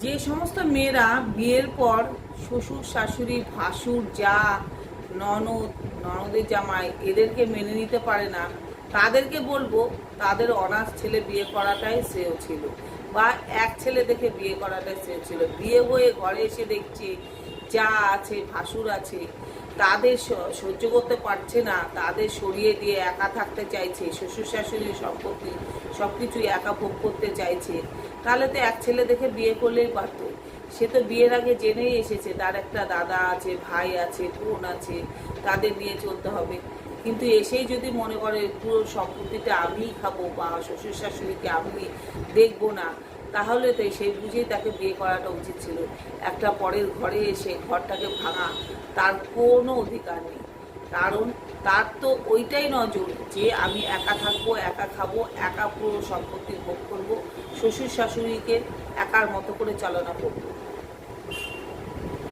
যে সমস্ত মেয়েরা বিয়ের পর শ্বশুর শাশুড়ি ভাসুর যা ননদের জামাই এদেরকে মেনে নিতে পারে না, তাদেরকে বলবো তাদের অনাথ ছেলে বিয়ে করাটাই শ্রেয় ছিল, বা এক ছেলে দেখে বিয়ে করাটাই শ্রেয় ছিল। বিয়ে হয়ে ঘরে এসে দেখছে যা আছে ভাসুর আছে, তাদের সহ্য করতে পারছে না, তাদের সরিয়ে দিয়ে একা থাকতে চাইছে, শ্বশুর শাশুড়ির সম্পত্তি সব কিছুই একা ভোগ করতে চাইছে, তাহলে তো এক ছেলে দেখে বিয়ে করলেই পারত। সে তো বিয়ের আগে জেনেই এসেছে তার একটা দাদা আছে, ভাই আছে, বোন আছে, তাদের নিয়ে চলতে হবে। কিন্তু এসেই যদি মনে করে পুরো সম্পত্তিটা আমিই খাবো বা শ্বশুর শাশুড়িকে আমি দেখবো না, তাহলে তো সেই বুঝেই তাকে বিয়ে করাটা উচিত ছিল। একটা পরের ঘরে এসে ঘরটাকে ভাঙা তার কোনো অধিকার নেই। কারণ তার তো ওইটাই নজর যে আমি একা থাকবো, একা খাবো, একা পুরো সম্পত্তি ভোগ করবো, শ্বশুর শাশুড়িকে একার মতো করে চালনা করবো।